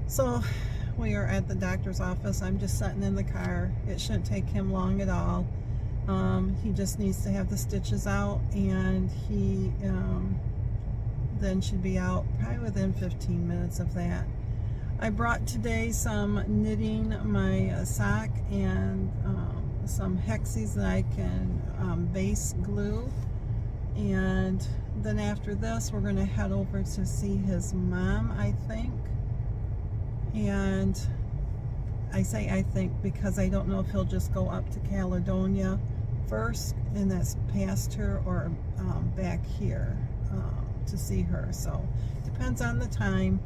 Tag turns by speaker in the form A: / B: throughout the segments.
A: So we are at the doctor's office. I'm just sitting in the car. It shouldn't take him long at all. He just needs to have the stitches out, and he then should be out probably within 15 minutes of that. I brought today some knitting, my sock, and some hexies that I can base glue. And then after this, we're going to head over to see his mom, I think. And I say I think because I don't know if he'll just go up to Caledonia first, and that's past her, or back here to see her. So depends on the time.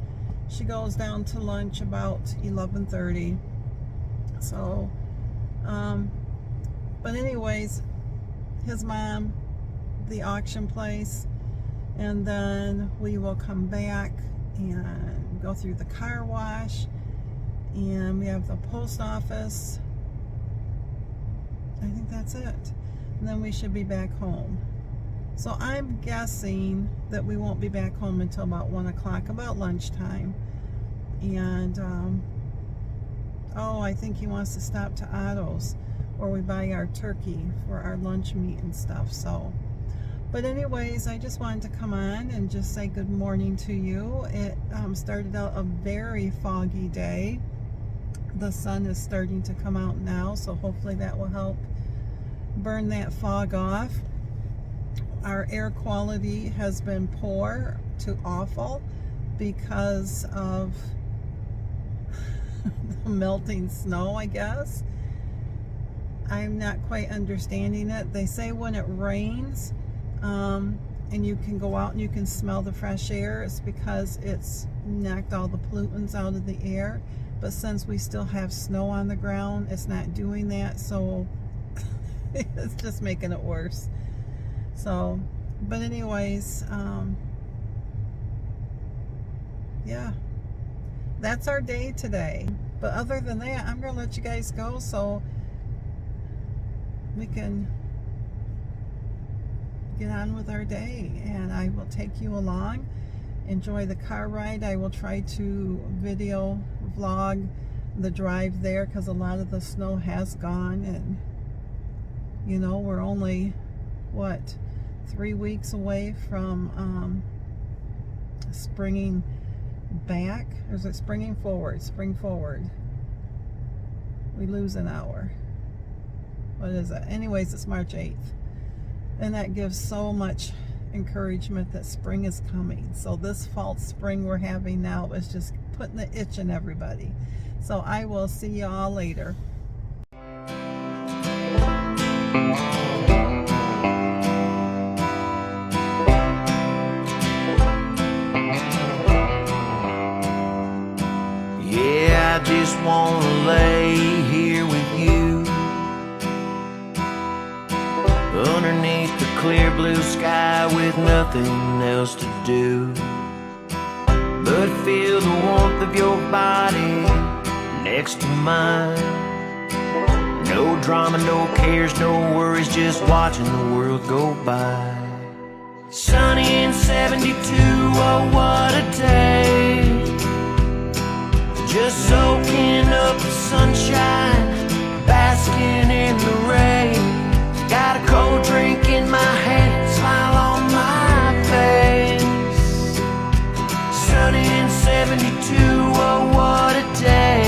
A: She goes down to lunch about 11:30. So but anyways, his mom, the auction place, and then we will come back and go through the car wash, and we have the post office. I think that's it, and then we should be back home. So I'm guessing that we won't be back home until about 1 o'clock, about lunchtime. And oh, I think he wants to stop to Otto's where we buy our turkey for our lunch meat and stuff. So but anyways, I just wanted to come on and just say good morning to you. It started out a very foggy day. The sun is starting to come out now, so hopefully that will help burn that fog off. Our air quality has been poor to awful because of the melting snow, I guess. I'm not quite understanding it. They say when it rains, and you can go out and you can smell the fresh air, it's because it's knocked all the pollutants out of the air. But since we still have snow on the ground, it's not doing that, so it's just making it worse. So, but anyways, yeah, that's our day today. But other than that, I'm gonna let you guys go so we can get on with our day, and I will take you along. Enjoy the car ride. I will try to video vlog the drive there because a lot of the snow has gone, and you know, we're only what, 3 weeks away from springing back, or is it springing forward? Spring forward. We lose an hour. What is it? Anyways, it's March 8th. And that gives so much encouragement that spring is coming. So this false spring we're having now is just putting the itch in everybody. So I will see you all later.
B: Yeah, I just wanna lay here with you underneath the clear blue sky with nothing else to do but feel the warmth of your body next to mine. No drama, no cares, no worries, just watching the world go by. Sunny in 72, oh what a day. Just soaking up the sunshine, basking in the rain. Got a cold drink in my hand, smile on my face. Sunny in 72, oh what a day.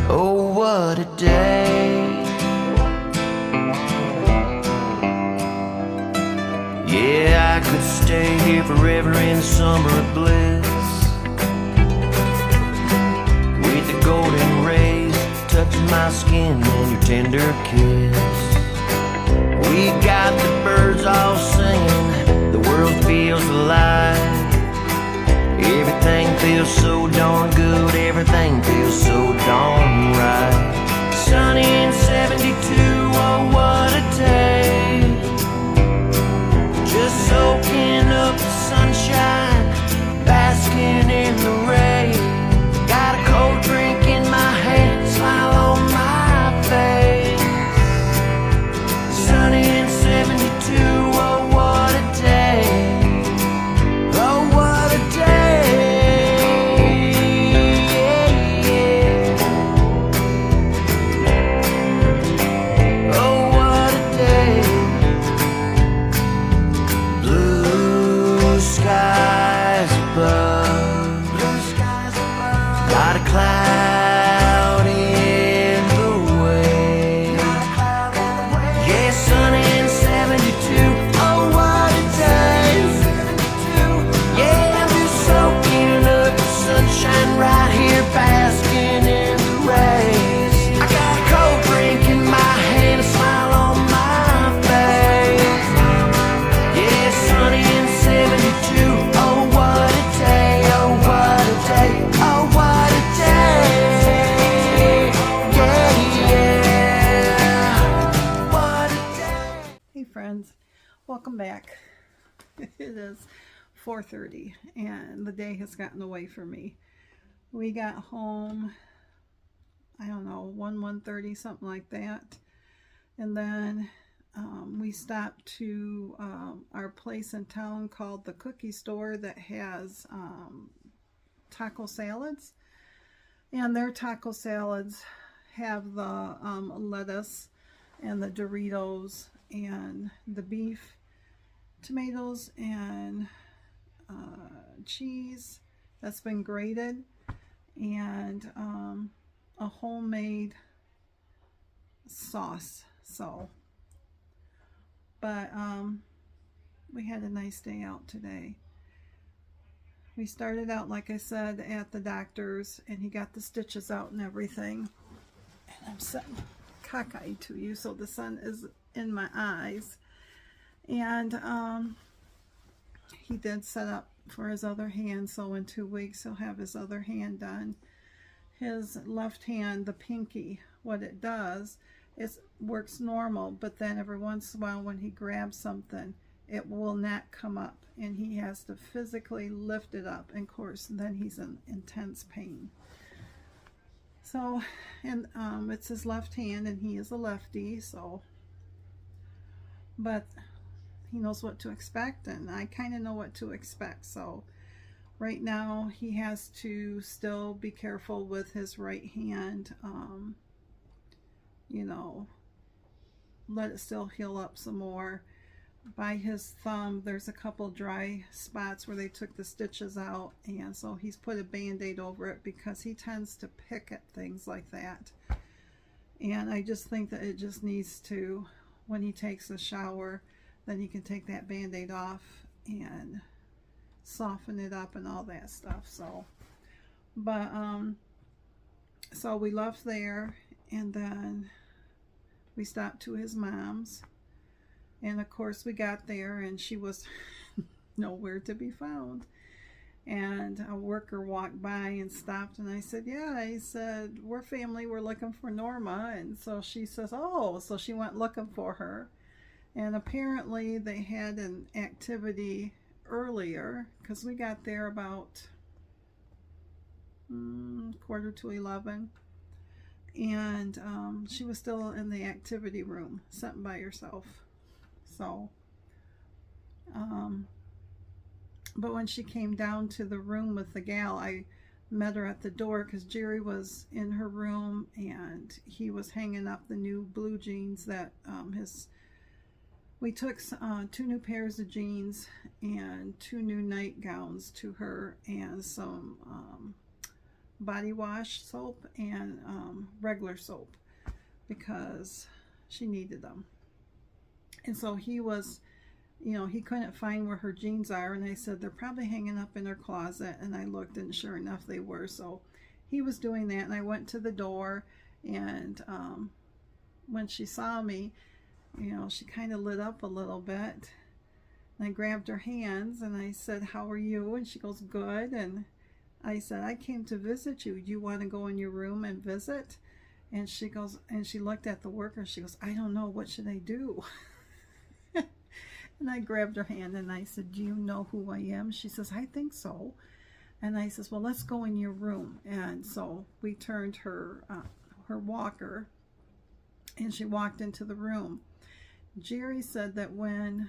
B: Oh what a day. Yeah, I could stay here forever in summer of bliss, with the golden rays touching my skin and your tender kiss. We got the birds all singing, the world feels alive. Everything feels so darn good, everything feels so darn right. Sunny in 72, oh what a day. Just soaking up the sunshine, basking in the rain. Got a cold drink in my hand, smile on my face. Sunny in 72, oh what a day. Oh what a day. not a cloud in the way. Yeah, sunny and 72. Oh, what a day. Yeah, I'm just soaking up the sunshine right here, basking in the rays. I got a cold drink in my hand, a smile on my face. Yeah, sunny and 72. Oh, what a day. Oh, what a day. Oh, what a day. Yeah, yeah. What a day.
A: Hey friends, welcome back. It is 4:30 and the day has gotten away from me. We got home, I don't know, 1:30, something like that. And then we stopped to our place in town called the Cookie Store that has taco salads. And their taco salads have the lettuce and the Doritos and the beef, tomatoes, and cheese that's been grated, and a homemade sauce. So, but we had a nice day out today. We started out, like I said, at the doctor's, and he got the stitches out and everything. And I'm sitting cockeyed to you, so the sun is in my eyes. And he did set up for his other hand, so in 2 weeks he'll have his other hand done. His left hand, the pinky, what it does is works normal, but then every once in a while when he grabs something, it will not come up, and he has to physically lift it up, and of course then he's in intense pain. So, and it's his left hand, and he is a lefty, so, but he knows what to expect, and I kind of know what to expect. So right now he has to still be careful with his right hand, you know, let it still heal up some more. By his thumb there's a couple dry spots where they took the stitches out, and so he's put a band-aid over it because he tends to pick at things like that. And I just think that it just needs to, when he takes a shower, then he can take that band-aid off and soften it up and all that stuff. So, but so we left there, and then we stopped to his mom's, and of course we got there and she was nowhere to be found. And a worker walked by and stopped, and I said, yeah, I said, we're family, we're looking for Norma. And so she says, oh, so she went looking for her. And apparently they had an activity earlier, because we got there about 11:15, and she was still in the activity room sitting by herself. So but when she came down to the room with the gal, I met her at the door because Jerry was in her room and he was hanging up the new blue jeans that we took 2 new pairs of jeans and 2 new nightgowns to her, and some body wash soap and regular soap because she needed them. And so he was, you know, he couldn't find where her jeans are, and I said they're probably hanging up in her closet, and I looked and sure enough they were. So he was doing that, and I went to the door, and when she saw me, you know, she kind of lit up a little bit, and I grabbed her hands and I said, how are you? And she goes, good. And I said, I came to visit you. Do you want to go in your room and visit? And she goes, and she looked at the worker, she goes, I don't know, what should I do? And I grabbed her hand and I said, do you know who I am? She says, I think so. And I says, well, let's go in your room. And so we turned her walker, and she walked into the room. Jerry said that when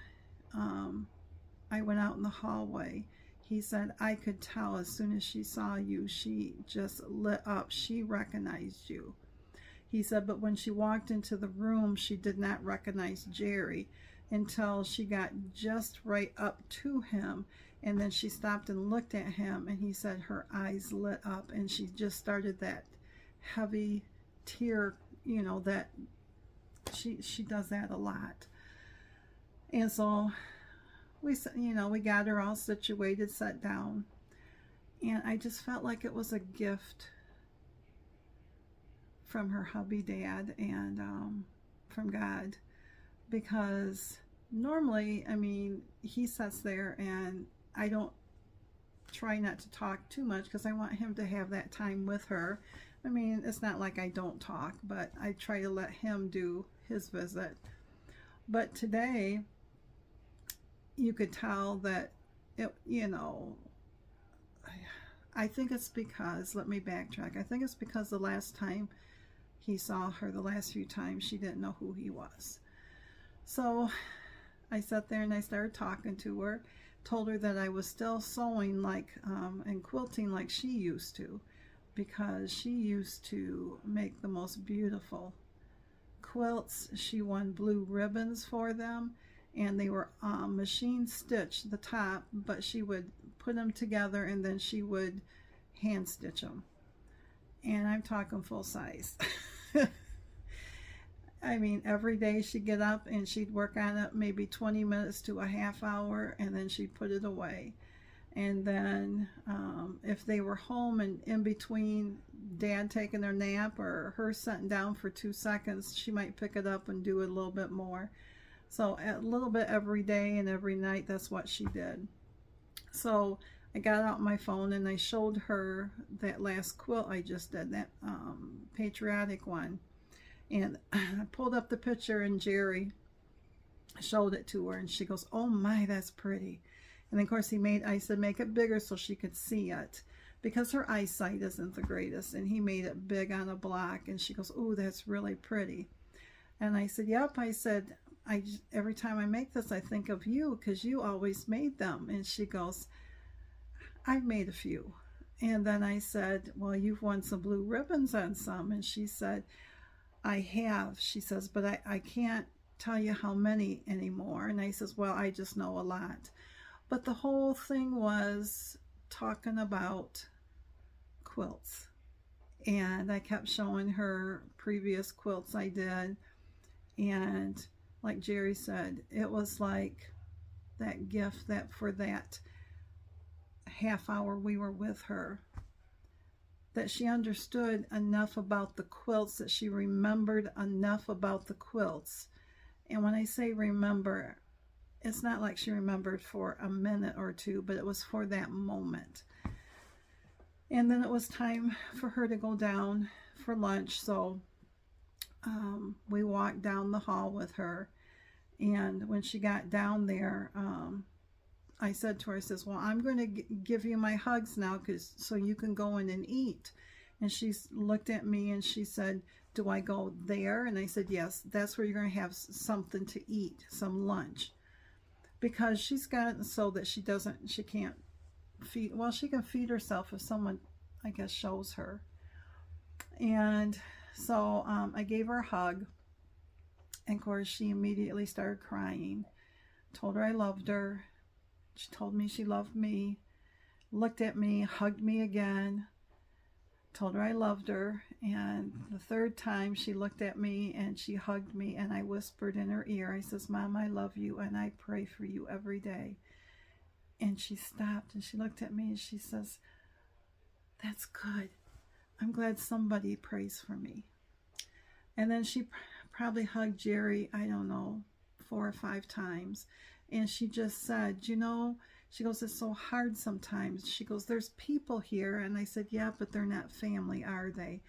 A: I went out in the hallway, he said, I could tell as soon as she saw you, she just lit up. She recognized you. He said, but when she walked into the room, she did not recognize Jerry. until she got just right up to him. And then she stopped and looked at him, and he said her eyes lit up, and she just started that heavy tear, you know, that she does that a lot. And so we, you know, we got her all situated, sat down, and I just felt like it was a gift from her hubby dad and from God, because normally, I mean, he sits there and I don't try not to talk too much because I want him to have that time with her. I mean, it's not like I don't talk, but I try to let him do his visit. But today, you could tell that it, you know, I think it's because, let me backtrack. I think it's because the last time he saw her, the last few times, she didn't know who he was. So I sat there and I started talking to her, told her that I was still sewing like and quilting like she used to, because she used to make the most beautiful quilts. She won blue ribbons for them, and they were machine stitched, the top, but she would put them together and then she would hand stitch them. And I'm talking full size. I mean, every day she'd get up and she'd work on it maybe 20 minutes to a half hour, and then she'd put it away. And then if they were home and in between Dad taking their nap or her sitting down for 2 seconds, she might pick it up and do it a little bit more. So a little bit every day and every night, that's what she did. So I got out my phone and I showed her that last quilt I just did, that patriotic one. And I pulled up the picture and Jerry showed it to her and she goes, "Oh my, that's pretty." And then of course I said make it bigger so she could see it, because her eyesight isn't the greatest, and he made it big on a block, and she goes, "Oh, that's really pretty." And I said, "Yep," I said, every time I make this I think of you because you always made them." And she goes, "I've made a few." And then I said, "Well, you've won some blue ribbons on some." And she said, "I have." She says, "But I can't tell you how many anymore." And I says, "Well, I just know a lot." But the whole thing was talking about quilts. And I kept showing her previous quilts I did. And like Jerry said, it was like that gift that for that half hour we were with her, that she understood enough about the quilts, that she remembered enough about the quilts. And when I say remember, it's not like she remembered for a minute or two, but it was for that moment. And then it was time for her to go down for lunch, so we walked down the hall with her. And when she got down there, I said to her, I says, "Well, I'm going to give you my hugs now, so you can go in and eat." And she looked at me and she said, "Do I go there?" And I said, "Yes, that's where you're going to have something to eat, some lunch." Because she's got it so that she can't feed, well, she can feed herself if someone, I guess, shows her. And so I gave her a hug. And of course, she immediately started crying. Told her I loved her. She told me she loved me, looked at me, hugged me again, told her I loved her. And the third time she looked at me and she hugged me, and I whispered in her ear, I says, "Mom, I love you and I pray for you every day." And she stopped and she looked at me and she says, "That's good. I'm glad somebody prays for me." And then she probably hugged Jerry, I don't know, 4 or 5 times. And she just said, "You know," she goes, "it's so hard sometimes." She goes, "There's people here." And I said, "Yeah, but they're not family, are they?"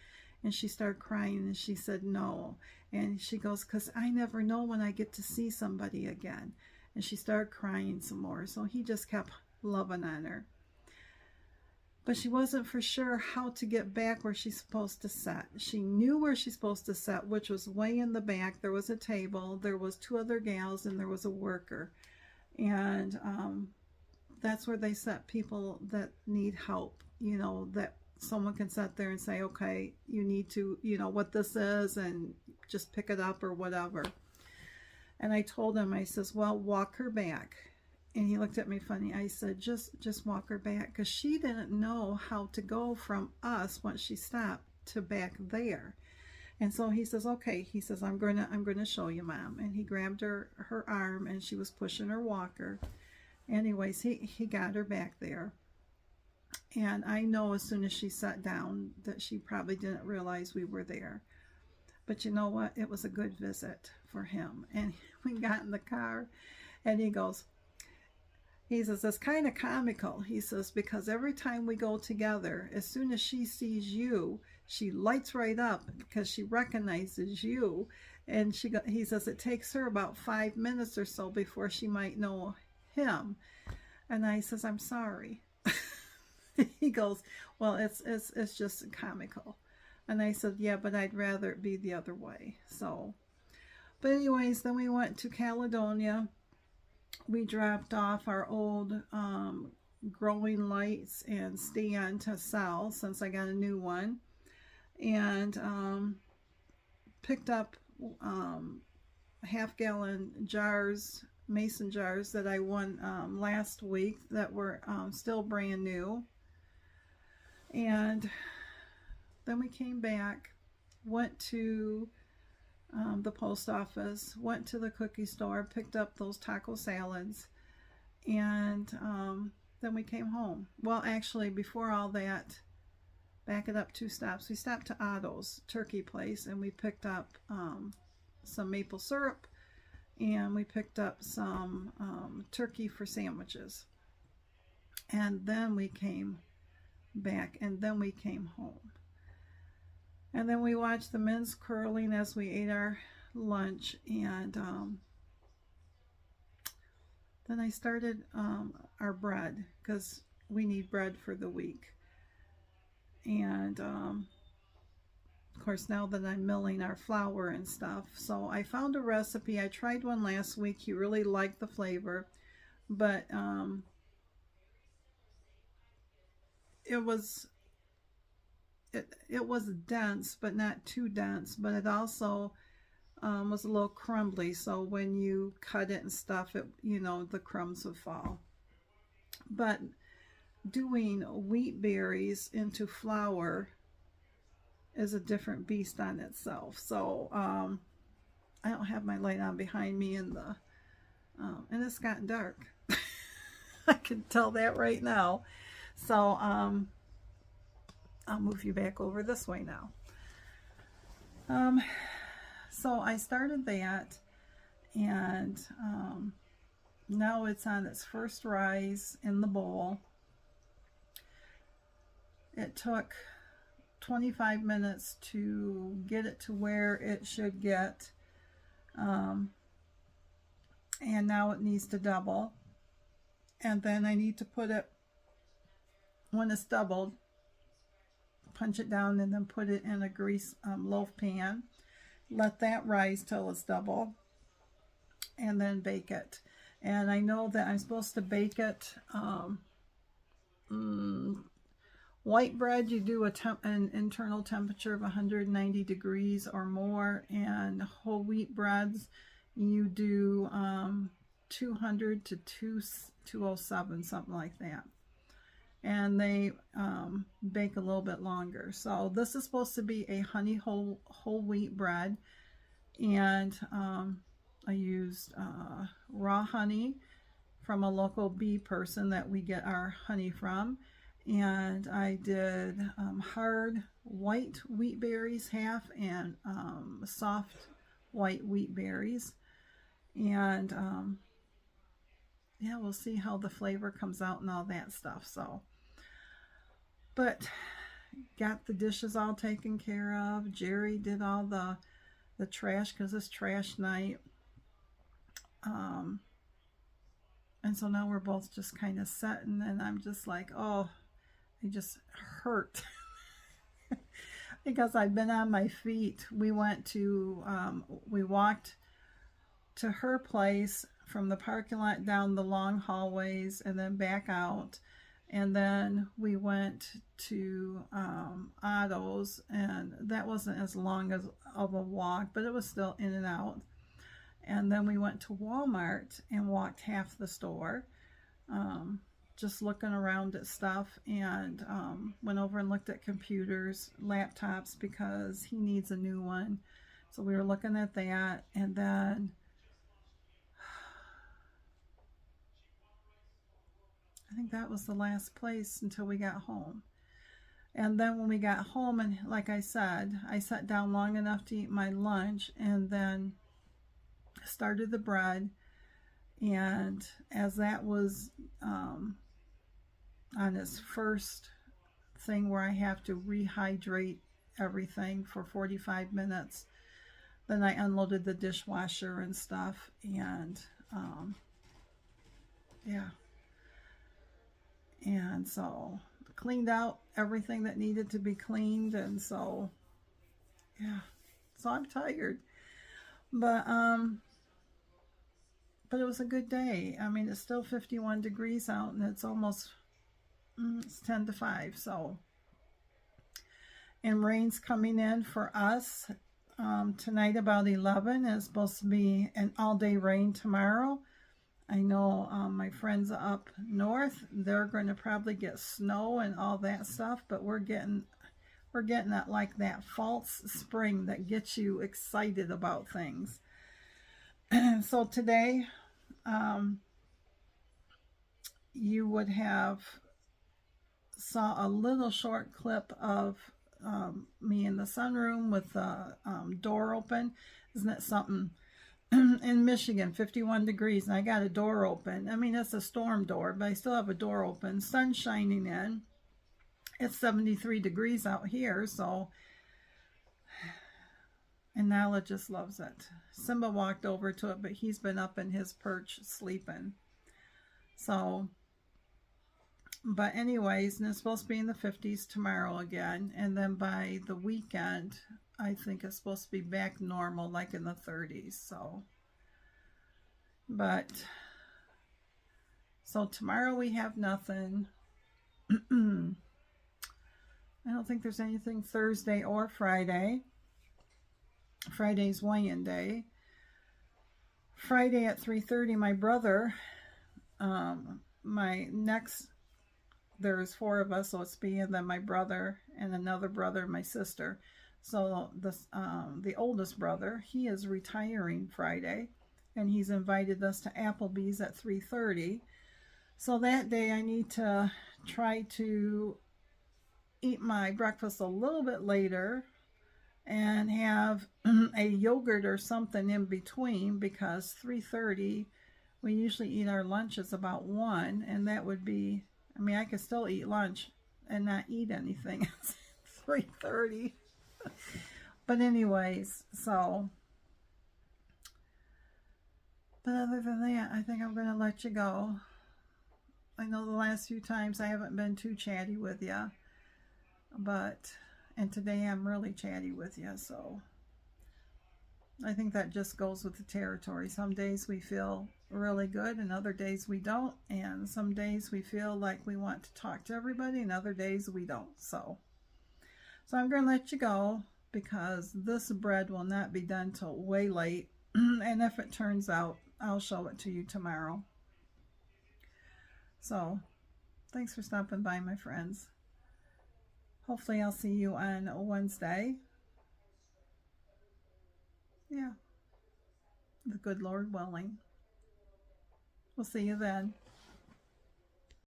A: And she started crying and she said, "No." And she goes, "'Cause I never know when I get to see somebody again." And she started crying some more. So he just kept loving on her. But she wasn't for sure how to get back where she's supposed to sit. She knew where she's supposed to sit, which was way in the back. There was a table, there was 2 other gals, and there was a worker. And that's where they set people that need help, you know, that someone can sit there and say, "Okay, you need to, you know, what this is," and just pick it up or whatever. And I told him, I says, well, walk her back. And he looked at me funny. I said, just walk her back, because she didn't know how to go from us once she stopped to back there. And so he says, okay. He says, I'm gonna show you, Mom. And he grabbed her arm, and she was pushing her walker. Anyways, he got her back there. And I know as soon as she sat down that she probably didn't realize we were there. But you know what? It was a good visit for him. And we got in the car, and he says, it's kind of comical. He says, because every time we go together, as soon as she sees you, she lights right up because she recognizes you. And he says it takes her about 5 minutes or so before she might know him. And I says, I'm sorry. He goes, well, it's just comical. And I said, yeah, but I'd rather it be the other way. So, but anyways, then we went to Caledonia. We dropped off our old growing lights and stand to sell, since I got a new one. And picked up half-gallon jars, mason jars that I won last week that were still brand new. And then we came back, went to the post office, went to the cookie store, picked up those taco salads, and then we came home. Well, actually, before all that, back it up 2 stops. We stopped to Otto's Turkey Place, and we picked up some maple syrup, and we picked up some turkey for sandwiches. And then we came back, and then we came home. And then we watched the men's curling as we ate our lunch, and then I started our bread, because we need bread for the week. And of course, now that I'm milling our flour and stuff, so I found a recipe. I tried one last week. He really liked the flavor, but it was dense, but not too dense. But it also was a little crumbly, so when you cut it and stuff, it, you know, the crumbs would fall. But doing wheat berries into flour is a different beast on itself. So I don't have my light on behind me, and and it's gotten dark. I can tell that right now. So I'll move you back over this way now. So I started that, and now it's on its first rise in the bowl. It took 25 minutes to get it to where it should get, and now it needs to double. And then I need to put it, when it's doubled, punch it down, and then put it in a grease loaf pan. Let that rise till it's double, and then bake it. And I know that I'm supposed to bake it, white bread, you do an internal temperature of 190 degrees or more, and whole wheat breads, you do 200 to 207, something like that. And they bake a little bit longer. So this is supposed to be a honey whole wheat bread, and I used raw honey from a local bee person that we get our honey from, and I did hard white wheat berries half, and soft white wheat berries, and yeah, we'll see how the flavor comes out and all that stuff. So, but got the dishes all taken care of. Jerry did all the trash, because it's trash night. And so now we're both just kind of sitting, and I'm just like, oh, I just hurt because I've been on my feet. We went to, we walked to her place from the parking lot down the long hallways and then back out. And then we went to Otto's, and that wasn't as long of a walk, but it was still in and out. And then we went to Walmart and walked half the store, just looking around at stuff, and went over and looked at computers, laptops, because he needs a new one. So we were looking at that, and then I think that was the last place until we got home. And then when we got home, and like I said, I sat down long enough to eat my lunch, and then started the bread. And as that was on its first thing where I have to rehydrate everything for 45 minutes, then I unloaded the dishwasher and stuff, and yeah. And so cleaned out everything that needed to be cleaned, and so yeah. So I'm tired. But it was a good day. I mean, it's still 51 degrees out, and it's almost it's 10 to 5. So, and rain's coming in for us tonight about 11. It's supposed to be an all-day rain tomorrow. I know my friends up north, they're going to probably get snow and all that stuff, but we're getting that, like, that false spring that gets you excited about things. So today, you would have saw a little short clip of me in the sunroom with the door open. Isn't it something? In Michigan, 51 degrees, and I got a door open. I mean, it's a storm door, but I still have a door open. Sun shining in. It's 73 degrees out here, so... And Nala just loves it. Simba walked over to it, but he's been up in his perch sleeping. So, but anyways, and it's supposed to be in the 50s tomorrow again. And then by the weekend, I think it's supposed to be back normal, like in the 30s. So, but, so tomorrow we have nothing. I don't think there's anything Thursday or Friday. Friday's weigh-in day. Friday at 3:30, my brother, there's 4 of us, so it's me and then my brother and another brother and my sister. So the oldest brother, he is retiring Friday, and he's invited us to Applebee's at 3:30. So that day I need to try to eat my breakfast a little bit later and have a yogurt or something in between, because 3:30, we usually eat our lunches about 1, and that would be, I mean, I could still eat lunch and not eat anything at 3:30. But anyways, so, but other than that, I think I'm going to let you go. I know the last few times I haven't been too chatty with you, but... And today I'm really chatty with you, so I think that just goes with the territory. Some days we feel really good, and other days we don't. And some days we feel like we want to talk to everybody, and other days we don't. So I'm going to let you go, because this bread will not be done till way late. And if it turns out, I'll show it to you tomorrow. So thanks for stopping by, my friends. Hopefully I'll see you on Wednesday. Yeah. The good Lord willing. We'll see you then.